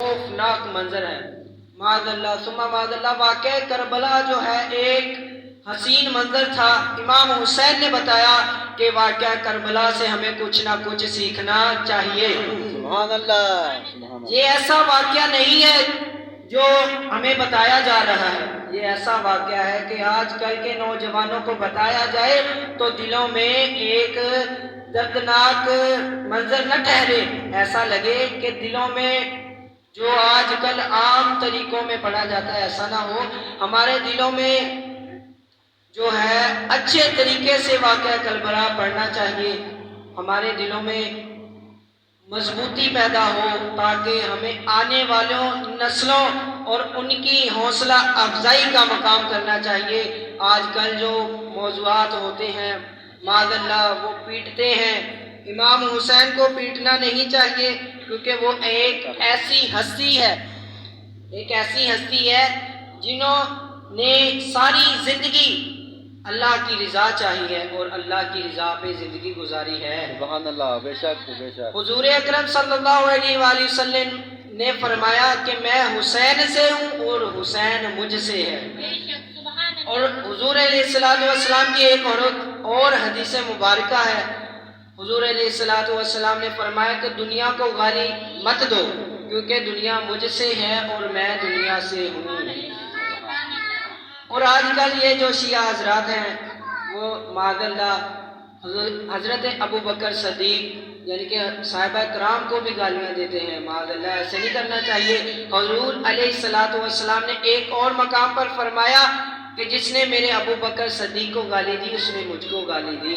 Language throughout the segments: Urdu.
خوفناک منظر ہے، معاذ اللہ ثم معاذ اللہ۔ واقعہ کربلا جو ہے ایک حسین منظر تھا۔ امام حسین نے بتایا کہ واقعہ کربلا سے ہمیں کچھ نہ کچھ سیکھنا چاہیے۔ سبحان اللہ۔ یہ ایسا واقعہ نہیں ہے جو ہمیں بتایا جا رہا ہے، یہ ایسا واقعہ ہے کہ آج کل کے نوجوانوں کو بتایا جائے تو دلوں میں ایک دردناک منظر نہ ٹھہرے، ایسا لگے کہ دلوں میں جو آج کل عام طریقوں میں پڑھا جاتا ہے ایسا نہ ہو، ہمارے دلوں میں جو ہے اچھے طریقے سے واقعہ کربلا پڑھنا چاہیے، ہمارے دلوں میں مضبوطی پیدا ہو تاکہ ہمیں آنے والوں نسلوں اور ان کی حوصلہ افزائی کا مقام کرنا چاہیے۔ آج کل جو موضوعات ہوتے ہیں معاذ اللہ وہ پیٹتے ہیں، امام حسین کو پیٹنا نہیں چاہیے کیونکہ وہ ایک ایسی ہستی ہے جنہوں نے ساری زندگی اللہ کی رضا چاہیے اور اللہ کی رضا پہ زندگی گزاری ہے۔ سبحان اللہ، بے شک بے شک۔ حضور اکرم صلی اللہ علیہ وآلہ وسلم نے فرمایا کہ میں حسین سے ہوں اور حسین مجھ سے ہے۔ اور حضور علیہ السلام کی ایک اور حدیث مبارکہ ہے، حضور علیہ السلام نے فرمایا کہ دنیا کو گالی مت دو کیونکہ دنیا مجھ سے ہے اور میں دنیا سے ہوں۔ اور آج کل یہ جو شیعہ حضرات ہیں وہ معاذ اللہ حضرت ابو بکر صدیق یعنی کہ صحابہ کرام کو بھی گالیاں دیتے ہیں، معاذ اللہ ایسے نہیں کرنا چاہیے۔ حضور علیہ السلام نے ایک اور مقام پر فرمایا کہ جس نے میرے ابو بکر صدیق کو گالی دی اس نے مجھ کو گالی دی،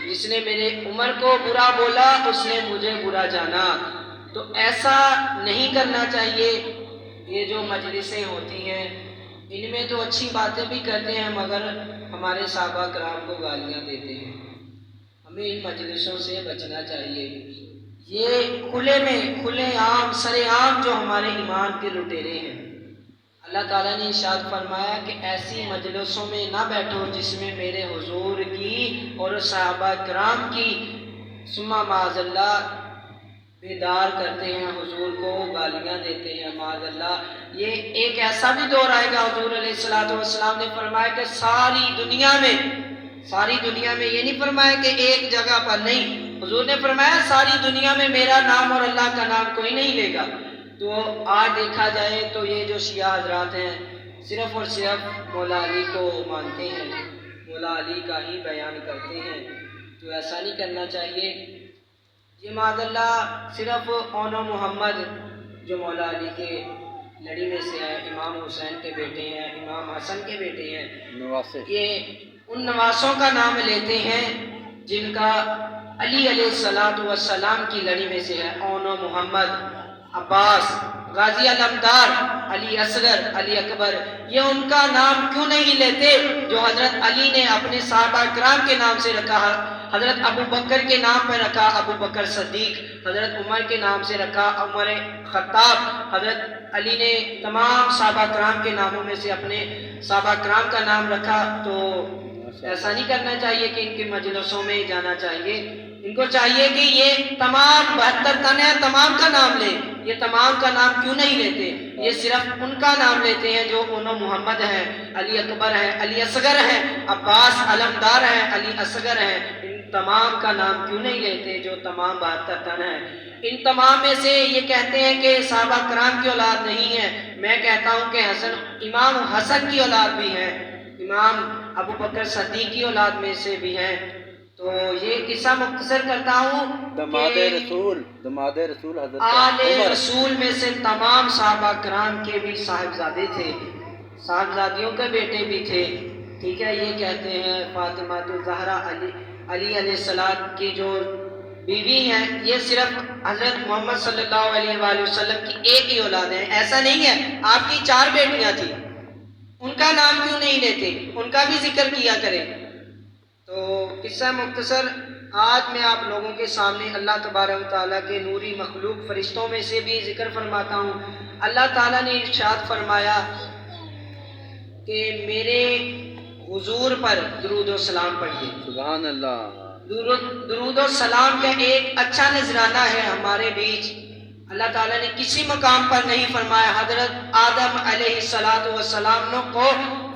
جس نے میرے عمر کو برا بولا اس نے مجھے برا جانا۔ تو ایسا نہیں کرنا چاہیے۔ یہ جو مجلسیں ہوتی ہیں ان میں تو اچھی باتیں بھی کرتے ہیں مگر ہمارے صحابہ کرام کو گالیاں دیتے ہیں، ہمیں ان مجلسوں سے بچنا چاہیے۔ یہ کھلے عام سرے عام جو ہمارے ایمان کے لٹیرے ہیں، اللہ تعالیٰ نے ارشاد فرمایا کہ ایسی مجلسوں میں نہ بیٹھو جس میں میرے حضور کی اور صحابہ کرام کی ثم معاذ اللہ بیدار کرتے ہیں، حضور کو گالیاں دیتے ہیں، معاذ اللہ۔ یہ ایک ایسا بھی دور آئے گا، حضور علیہ السلام نے فرمایا کہ ساری دنیا میں یہ نہیں فرمایا کہ ایک جگہ پر نہیں، حضور نے فرمایا ساری دنیا میں میرا نام اور اللہ کا نام کوئی نہیں لے گا۔ تو آج دیکھا جائے تو یہ جو شیعہ حضرات ہیں صرف اور صرف مولا علی کو مانتے ہیں، مولا علی کا ہی بیان کرتے ہیں، تو ایسا نہیں کرنا چاہیے۔ یہ معاذ اللہ صرف اون و محمد جو مولا علی کے لڑی میں سے ہیں، امام حسین کے بیٹے ہیں، امام حسن کے بیٹے ہیں، نواسے، یہ ان نواسوں کا نام لیتے ہیں جن کا علی علیہ السلام کی لڑی میں سے ہے، اون و محمد، عباس، غازی علمدار، علی اصغر، علی اکبر۔ یہ ان کا نام کیوں نہیں لیتے جو حضرت علی نے اپنے صحابہ کرام کے نام سے رکھا، حضرت ابو بکر کے نام پہ رکھا ابو بکر صدیق، حضرت عمر کے نام سے رکھا عمر خطاب۔ حضرت علی نے تمام صحابہ کرام کے ناموں میں سے اپنے صحابہ کرام کا نام رکھا۔ تو ایسا نہیں کرنا چاہیے کہ ان کے مجلسوں میں جانا چاہیے، ان کو چاہیے کہ یہ تمام 72 تن ہیں تمام کا نام لیں۔ یہ تمام کا نام کیوں نہیں لیتے؟ یہ صرف ان کا نام لیتے ہیں جو انہوں محمد ہیں، علی اکبر ہیں، علی اصغر ہیں، عباس علمدار ہیں، علی اصغر ہیں۔ ان تمام کا نام کیوں نہیں لیتے جو تمام 72 تن ہیں؟ ان تمام میں سے یہ کہتے ہیں کہ صحابہ کرام کی اولاد نہیں ہے، میں کہتا ہوں کہ امام حسن کی اولاد بھی ہے، امام ابو بکر صدیق کی اولاد میں سے بھی ہیں۔ تو یہ قصہ مختصر کرتا ہوں دماد کہ رسول حضرت آل عمر رسول میں سے تمام صحابہ کرام کے بھی صاحبزادے تھے، صاحبزادیوں کے بیٹے بھی تھے، ٹھیک ہے۔ یہ کہتے ہیں فاطمہ الزہرا علی علیہ السلام کی جو بیوی ہیں یہ صرف حضرت محمد صلی اللہ علیہ وآلہ وسلم کی ایک ہی اولاد ہے، ایسا نہیں ہے، آپ کی 4 بیٹیاں تھیں، ان کا نام کیوں نہیں لیتے؟ ان کا بھی ذکر کیا کریں۔ تو قصہ مختصر آج میں آپ لوگوں کے سامنے اللہ تبارک و تعالیٰ کے نوری مخلوق فرشتوں میں سے بھی ذکر فرماتا ہوں۔ اللہ تعالیٰ نے ارشاد فرمایا کہ میرے حضور پر درود و سلام پڑھیے۔ سبحان اللہ۔ درود و سلام کا ایک اچھا نذرانہ ہے ہمارے بیچ اللہ تعالیٰ نے کسی مقام پر نہیں فرمایا. حضرت آدم علیہ السلام کو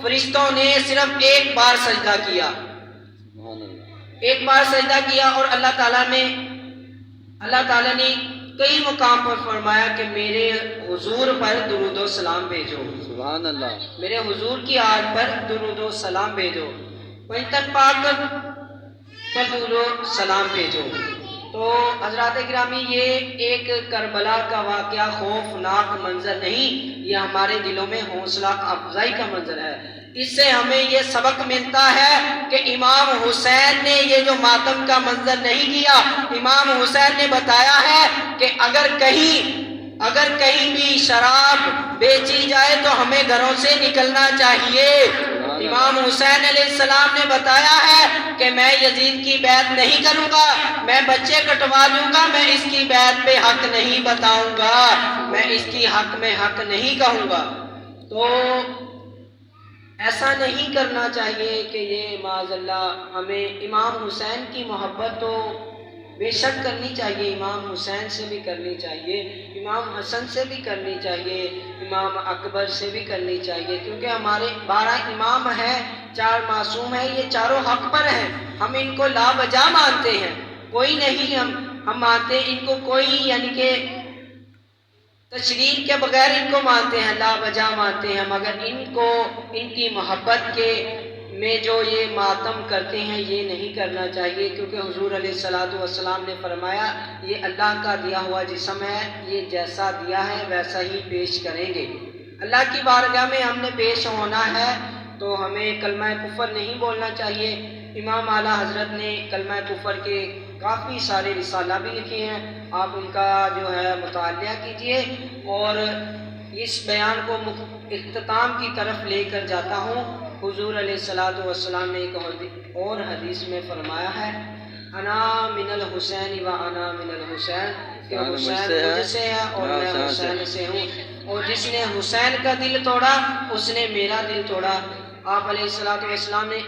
فرشتوں نے صرف ایک بار سجدہ کیا، سبحان اللہ. ایک بار سجدہ کیا، اور اللہ تعالیٰ نے کئی مقام پر فرمایا کہ میرے حضور پر درود و سلام بھیجو، سبحان اللہ. میرے حضور کی آج پر درود و سلام بھیجو، پنجتن پاک پر درود و سلام بھیجو. تو حضرات گرامی، یہ ایک کربلا کا واقعہ خوفناک منظر نہیں، یہ ہمارے دلوں میں حوصلہ افزائی کا منظر ہے. اس سے ہمیں یہ سبق ملتا ہے کہ امام حسین نے یہ جو ماتم کا منظر نہیں کیا، امام حسین نے بتایا ہے کہ اگر کہیں بھی شراب بیچی جائے تو ہمیں گھروں سے نکلنا چاہیے. امام حسین علیہ السلام نے بتایا ہے کہ میں یزید کی بیعت نہیں کروں گا، میں بچے کٹوا دوں گا، میں اس کی بیعت پہ حق نہیں بتاؤں گا، میں اس کی حق میں حق نہیں کہوں گا. تو ایسا نہیں کرنا چاہیے کہ یہ معاذ اللہ ہمیں امام حسین کی محبت تو بے شک کرنی چاہیے، امام حسین سے بھی کرنی چاہیے، امام حسن سے بھی کرنی چاہیے، امام اکبر سے بھی کرنی چاہیے، کیونکہ ہمارے 12 امام ہیں، 4 معصوم ہیں، یہ چاروں حق پر ہیں. ہم ان کو لا وجہ مانتے ہیں، کوئی نہیں ہم مانتے ان کو، کوئی یعنی کہ تشریح کے بغیر ان کو مانتے ہیں، لا وجہ مانتے ہیں، مگر ان کی محبت کے میں جو یہ ماتم کرتے ہیں یہ نہیں کرنا چاہیے، کیونکہ حضور علیہ السلام نے فرمایا یہ اللہ کا دیا ہوا جسم ہے، یہ جیسا دیا ہے ویسا ہی پیش کریں گے. اللہ کی بارگاہ میں ہم نے پیش ہونا ہے تو ہمیں کلمہ کفر نہیں بولنا چاہیے. امام اعلیٰ حضرت نے کلمہ کفر کے کافی سارے رسالہ بھی لکھے ہیں، آپ ان کا جو ہے مطالعہ کیجئے. اور اس بیان کو اختتام کی طرف لے کر جاتا ہوں. حضور علیہ السلام نے ایک اور حدیث میں فرمایا ہے، انا من الحسین و انا من الحسین، کہ حسین مجھ سے ہے اور میں حسین سے ہوں، اور جس نے حسین کا دل توڑا اس نے میرا دل توڑا. آپ علیہ السلام نے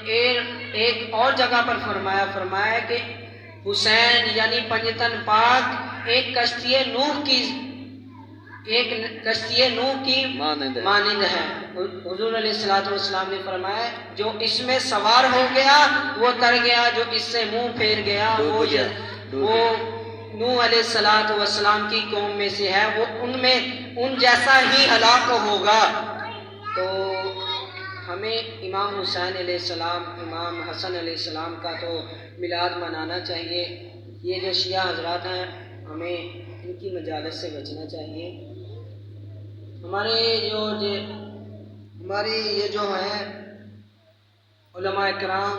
ایک اور جگہ پر فرمایا کہ حسین یعنی پنجتن پاک ایک کشتی نوح کی مانند ہے. حضور علیہ السلام نے فرمایا جو اس میں سوار ہو گیا وہ تر گیا، جو اس سے منہ پھیر گیا وہ نوح علیہ السلام کی قوم میں سے ہے، وہ ان جیسا ہی ہلاک ہوگا. تو ہمیں امام حسین علیہ السلام، امام حسن علیہ السلام کا تو میلاد منانا چاہیے. یہ جو شیعہ حضرات ہیں ہمیں ان کی مجالس سے بچنا چاہیے. ہمارے یہ جو ہے علماء کرام،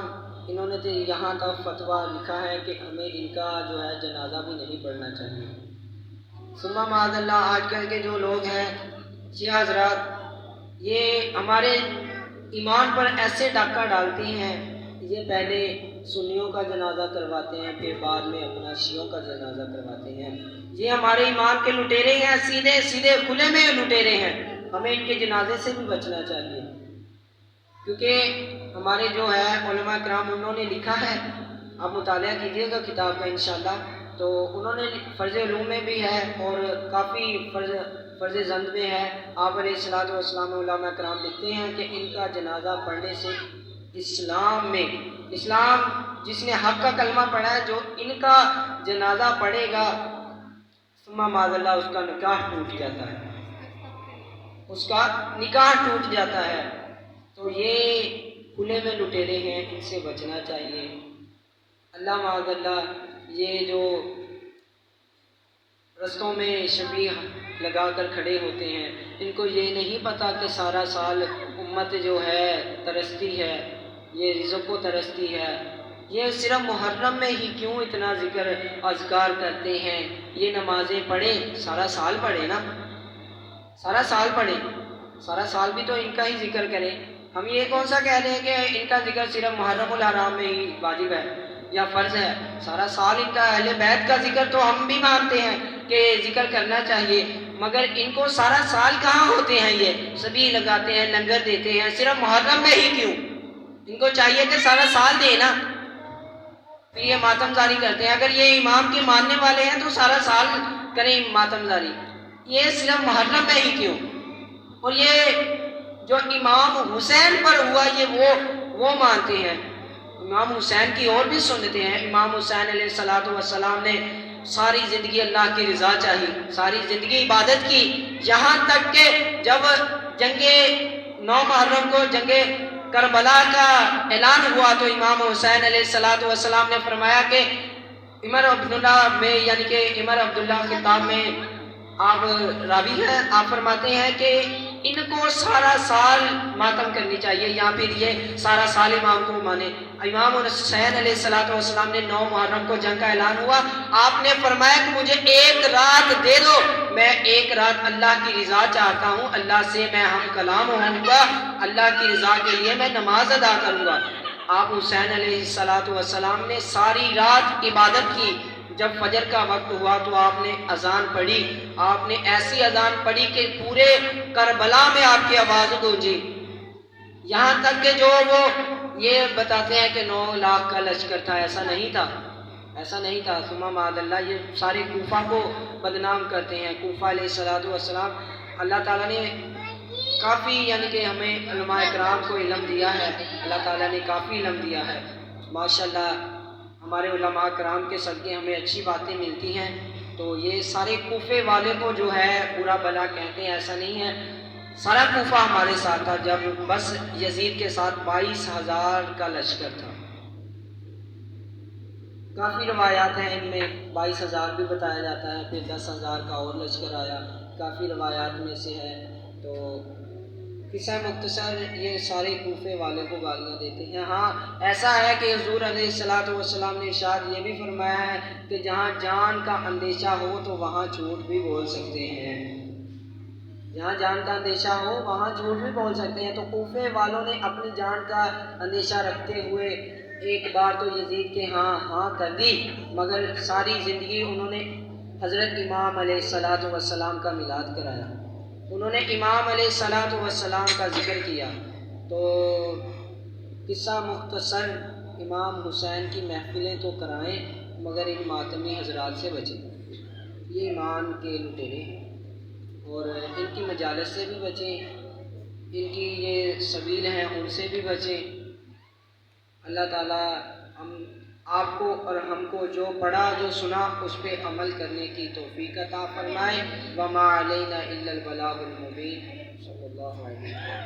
انہوں نے تو یہاں تک فتویٰ لکھا ہے کہ ہمیں ان کا جو ہے جنازہ بھی نہیں پڑھنا چاہیے. ثم معاذ اللہ آج کل کے جو لوگ ہیں شیعہ حضرات، یہ ہمارے ایمان پر ایسے ڈاکہ ڈالتی ہیں، یہ پہلے سنیوں کا جنازہ کرواتے ہیں، پھر بعد میں اپنا شیعوں کا جنازہ کرواتے ہیں. یہ ہمارے ایمان کے لٹیرے ہیں، سیدھے کھلے میں لٹیرے ہیں. ہمیں ان کے جنازے سے بھی بچنا چاہیے، کیونکہ ہمارے جو ہے علماء کرام انہوں نے لکھا ہے، آپ مطالعہ کیجیے گا کتاب کا انشاءاللہ. تو انہوں نے فرض علوم میں بھی ہے اور کافی فرض زند میں ہے. آپ علیہ السلام علماء کرام لکھتے ہیں کہ ان کا جنازہ پڑھنے سے اسلام جس نے حق کا کلمہ پڑھا ہے، جو ان کا جنازہ پڑھے گا ثم معاذ اللہ اس کا نکاح ٹوٹ جاتا ہے. تو یہ کھلے میں لٹیرے ہیں، ان سے بچنا چاہیے. اللہ معاذ اللہ یہ جو رستوں میں شبیہ لگا کر کھڑے ہوتے ہیں، ان کو یہ نہیں پتہ کہ سارا سال امت جو ہے ترستی ہے، یہ رزق کو ترستی ہے. یہ صرف محرم میں ہی کیوں اتنا ذکر اذکار کرتے ہیں؟ یہ نمازیں پڑھیں، سارا سال پڑھیں نا، سارا سال بھی تو ان کا ہی ذکر کریں. ہم یہ کون سا کہہ رہے ہیں کہ ان کا ذکر صرف محرم الحرام میں ہی واجب ہے یا فرض ہے؟ سارا سال ان کا اہل بیت کا ذکر تو ہم بھی مانتے ہیں کہ ذکر کرنا چاہیے، مگر ان کو سارا سال کہاں ہوتے ہیں؟ یہ سبھی لگاتے ہیں، لنگر دیتے ہیں، صرف محرم میں ہی کیوں؟ ان کو چاہیے کہ سارا سال دے نا. پھر یہ ماتم زاری کرتے ہیں. اگر یہ امام کے ماننے والے ہیں تو سارا سال کریں ماتم زاری. یہ صرف محرم میں ہی کیوں؟ اور یہ جو امام حسین پر ہوا یہ وہ مانتے ہیں۔ امام حسین کی اور بھی سنتے ہیں۔ امام حسین علیہ الصلوۃ والسلام نے ساری زندگی اللہ کی رضا چاہی، ساری زندگی عبادت کی، یہاں تک کہ جب جنگ 9 محرم کو جنگ کربلا کا اعلان ہوا تو امام حسین علیہ الصلوۃ والسلام نے فرمایا کہ عمر عبداللہ میں، یعنی کہ عمر عبداللہ خطاب میں آپ راوی ہیں، آپ فرماتے ہیں کہ ان کو سارا سال ماتم کرنی چاہیے یا پھر یہ سارا سال امام کو مانے۔ امام حسین علیہ السلام نے 9 محرم کو جنگ کا اعلان ہوا، آپ نے فرمایا کہ مجھے 1 رات دے دو، میں 1 رات اللہ کی رضا چاہتا ہوں، اللہ سے میں ہم کلام ہوں گا، اللہ کی رضا کے لیے میں نماز ادا کروں گا۔ آپ حسین علیہ السلام نے ساری رات عبادت کی، جب فجر کا وقت ہوا تو آپ نے اذان پڑھی، آپ نے ایسی اذان پڑھی کہ پورے کربلا میں آپ کی آواز گونجی، یہاں تک کہ جو وہ یہ بتاتے ہیں کہ 9 لاکھ کا لشکر تھا، ایسا نہیں تھا، ایسا نہیں تھا۔ ثم معاذ اللہ، یہ سارے کوفہ کو بدنام کرتے ہیں۔ کوفہ علیہ السلام، اللہ تعالیٰ نے کافی، یعنی کہ ہمیں علماء اکرام کو علم دیا ہے، اللہ تعالیٰ نے کافی علم دیا ہے ماشاءاللہ، ہمارے علماء کرام کے صدقے ہمیں اچھی باتیں ملتی ہیں۔ تو یہ سارے کوفے والے کو جو ہے برا بلا کہتے ہیں، ایسا نہیں ہے، سارا کوفہ ہمارے ساتھ تھا جب بس یزید کے ساتھ 22,000 کا لشکر تھا۔ کافی روایات ہیں، ان میں 22,000 بھی بتایا جاتا ہے، پھر 10,000 کا اور لشکر آیا، کافی روایات میں سے ہے۔ تو قصہ مختصر یہ سارے کوفے والے کو گالیاں دیتے ہیں۔ ہاں ایسا ہے کہ حضور علیہ السلام نے ارشاد یہ بھی فرمایا ہے کہ جہاں جان کا اندیشہ ہو تو وہاں جھوٹ بھی بول سکتے ہیں، جہاں جان کا اندیشہ ہو وہاں جھوٹ بھی بول سکتے ہیں۔ تو کوفے والوں نے اپنی جان کا اندیشہ رکھتے ہوئے ایک بار تو یزید کے ہاں کر دی، مگر ساری زندگی انہوں نے حضرت امام علیہ السلام کا میلاد کرایا، انہوں نے امام علیہ السلام کا ذکر کیا۔ تو قصہ مختصر، امام حسین کی محفلیں تو کرائیں مگر ان ماتمی حضرات سے بچیں، یہ ایمان کے لٹیرے ہیں، اور ان کی مجالس سے بھی بچیں، ان کی یہ سبیل ہیں ان سے بھی بچیں۔ اللہ تعالیٰ آپ کو اور ہم کو جو پڑھا جو سنا اس پہ عمل کرنے کی توفیق عطا فرمائے۔ وما علینا الا البلاغ المبین۔ صلی اللہ علیہ وسلم۔